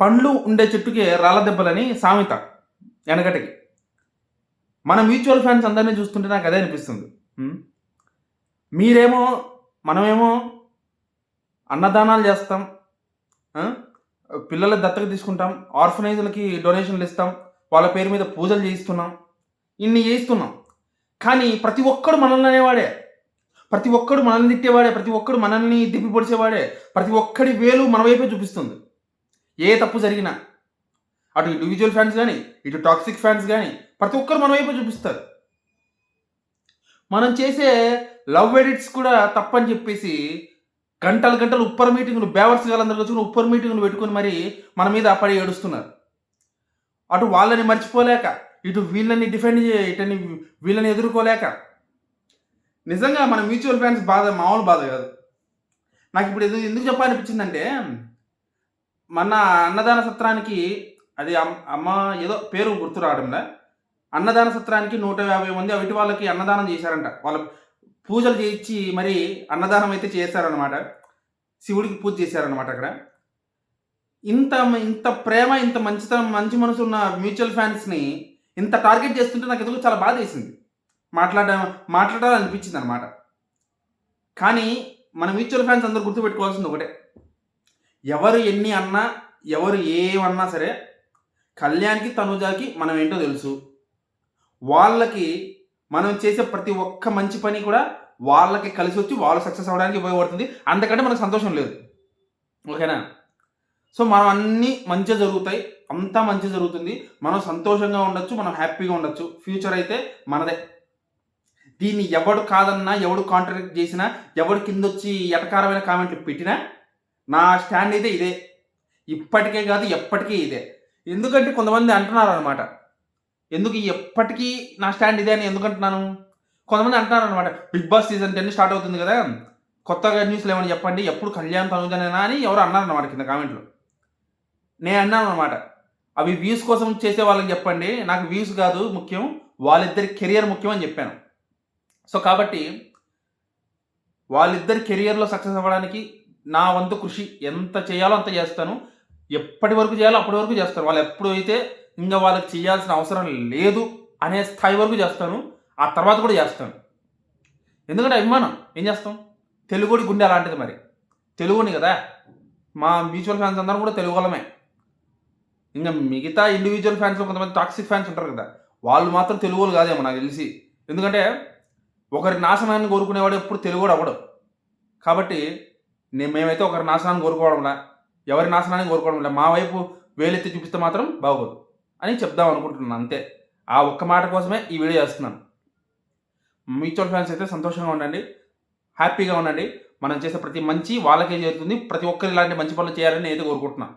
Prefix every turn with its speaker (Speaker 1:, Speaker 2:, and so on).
Speaker 1: పండ్లు ఉండే చెట్టుకే రాళ్ళ దెబ్బలని సామెత వెనకటికి. మన మ్యూచువల్ ఫండ్స్ అందరినీ చూస్తుంటే నాకు అదే అనిపిస్తుంది. మీరేమో మనమేమో అన్నదానాలు చేస్తాం, పిల్లల దత్తత తీసుకుంటాం, ఆర్ఫనైజ్‌లకి డొనేషన్‌లు ఇస్తాం, వాళ్ళ పేరు మీద పూజలు చేయిస్తున్నాం, ఇన్ని చేయిస్తున్నాం. కానీ ప్రతి ఒక్కడు మనల్ని అనేవాడే, ప్రతి ఒక్కడు మనల్ని తిట్టేవాడే, ప్రతి ఒక్కడు మనల్ని దిప్పి పొడిచేవాడే, ప్రతి ఒక్కడి వేలు మన వైపే చూపిస్తుంది. ఏ తప్పు జరిగినా అటు ఇండివిజువల్ ఫ్యాన్స్ కానీ, ఇటు టాక్సిక్ ఫ్యాన్స్ కానీ ప్రతి ఒక్కరు మన వైపే చూపిస్తారు. మనం చేసే లవ్ ఎడిట్స్ కూడా తప్పని చెప్పేసి గంటలు గంటలు ఉప్పర్ మీటింగులు, బేవర్స్ గాళ్ళందరూ కూర్చొని ఉప్పర్ మీటింగులు పెట్టుకొని మరి మన మీద పడి ఏడుస్తున్నారు. అటు వాళ్ళని మర్చిపోలేక, ఇటు వీళ్ళని డిఫెండ్ ఇటని వీళ్ళని ఎదుర్కోలేక. నిజంగా మన మ్యూచువల్ ఫ్యాన్స్ బాధ మామూలు బాధ కాదు. నాకు ఇప్పుడు ఎందుకు చెప్పాలనిపించిందంటే, మన అన్నదాన సత్రానికి అది అమ్మ ఏదో పేరు గుర్తు రావడంలా, అన్నదాన సత్రానికి 150 మంది అవిటి వాళ్ళకి అన్నదానం చేశారంట. వాళ్ళ పూజలు చేయించి మరి అన్నదానం అయితే చేశారనమాట. శివుడికి పూజ చేశారనమాట అక్కడ. ఇంత ఇంత ప్రేమ, ఇంత మంచితనం, మంచి మనసు ఉన్న మ్యూచువల్ ఫ్యాన్స్‌ని ఇంత టార్గెట్ చేస్తుంటే నాకు ఎందుకో చాలా బాధేసింది. మాట్లాడాలనిపించింది అనమాట. కానీ మన మ్యూచువల్ ఫ్యాన్స్ అందరూ గుర్తుపెట్టుకోవాల్సింది ఒకటే, ఎవరు ఎన్ని అన్నా, ఎవరు ఏమన్నా సరే కళ్యాణ్‌కి, తనుజాకి మనం ఏంటో తెలుసు. వాళ్ళకి మనం చేసే ప్రతి ఒక్క మంచి పని కూడా వాళ్ళకి కలిసి వచ్చి వాళ్ళు సక్సెస్ అవ్వడానికి ఉపయోగపడుతుంది. అంతకంటే మనకు సంతోషం లేదు. ఓకేనా? సో మనం అన్నీ మంచిగా జరుగుతాయి, అంతా మంచి జరుగుతుంది, మనం సంతోషంగా ఉండొచ్చు, మనం హ్యాపీగా ఉండొచ్చు. ఫ్యూచర్ అయితే మనదే. దీన్ని ఎవడు కాదన్నా, ఎవడు కాంట్రాడిక్ట్ చేసినా, ఎవడు కిందొచ్చి ఎటకారమైన కామెంట్లు పెట్టినా నా స్టాండ్ అయితే ఇదే. ఇప్పటికే కాదు, ఎప్పటికీ ఇదే. ఎందుకంటే కొంతమంది అంటున్నారు అనమాట, ఎందుకు ఎప్పటికీ నా స్టాండ్ ఇదే అని ఎందుకంటున్నాను. కొంతమంది అంటున్నారు అనమాట, బిగ్ బాస్ సీజన్ 10 స్టార్ట్ అవుతుంది కదా, కొత్తగా న్యూస్లు ఏమని చెప్పండి, ఎప్పుడు కళ్యాణ్ తనుజనేనా అని ఎవరు అన్నారు అనమాట కింద కామెంట్లో. నేను అన్నాను అనమాట, అవి వ్యూస్ కోసం చేసే వాళ్ళకి చెప్పండి, నాకు వ్యూస్ కాదు ముఖ్యం, వాళ్ళిద్దరి కెరియర్ ముఖ్యం అని చెప్పాను. సో కాబట్టి వాళ్ళిద్దరి కెరియర్లో సక్సెస్ అవ్వడానికి నా వంతు కృషి ఎంత చేయాలో అంత చేస్తాను. ఎప్పటి వరకు చేయాలో అప్పటి వరకు చేస్తాను. వాళ్ళు ఎప్పుడైతే ఇంకా వాళ్ళకి చేయాల్సిన అవసరం లేదు అనే స్థాయి వరకు చేస్తాను. ఆ తర్వాత కూడా చేస్తాను. ఎందుకంటే అభిమానం, ఏం చేస్తాం, తెలుగుడి గుండె అలాంటిది. మరి తెలుగుని కదా, మా మ్యూచువల్ ఫ్యాన్స్ అందరం కూడా తెలుగు వాళ్ళమే. ఇంకా మిగతా ఇండివిజువల్ ఫ్యాన్స్లో కొంతమంది టాక్సిక్ ఫ్యాన్స్ ఉంటారు కదా, వాళ్ళు మాత్రం తెలుగు వాళ్ళు కాదేమో నాకు తెలిసి. ఎందుకంటే ఒకరి నాశనాన్ని కోరుకునేవాడు ఎప్పుడు తెలుగుడు అవ్వడు. కాబట్టి మేమైతే ఒకరి నాశనాన్ని కోరుకోవడంలా, ఎవరి నాశనాన్ని కోరుకోవడంలా, మా వైపు వేలెత్తి చూపిస్తే మాత్రం బాగోదు అని చెప్దాం అనుకుంటున్నాను. అంతే. ఆ ఒక్క మాట కోసమే ఈ వీడియో చేస్తున్నాను. మ్యూచువల్ ఫ్యాన్స్ అయితే సంతోషంగా ఉండండి, హ్యాపీగా ఉండండి. మనం చేసే ప్రతి మంచి వాళ్ళకే చేరుతుంది. ప్రతి ఒక్కరు ఇలాంటి మంచి పనులు చేయాలని నేనైతే కోరుకుంటున్నాను.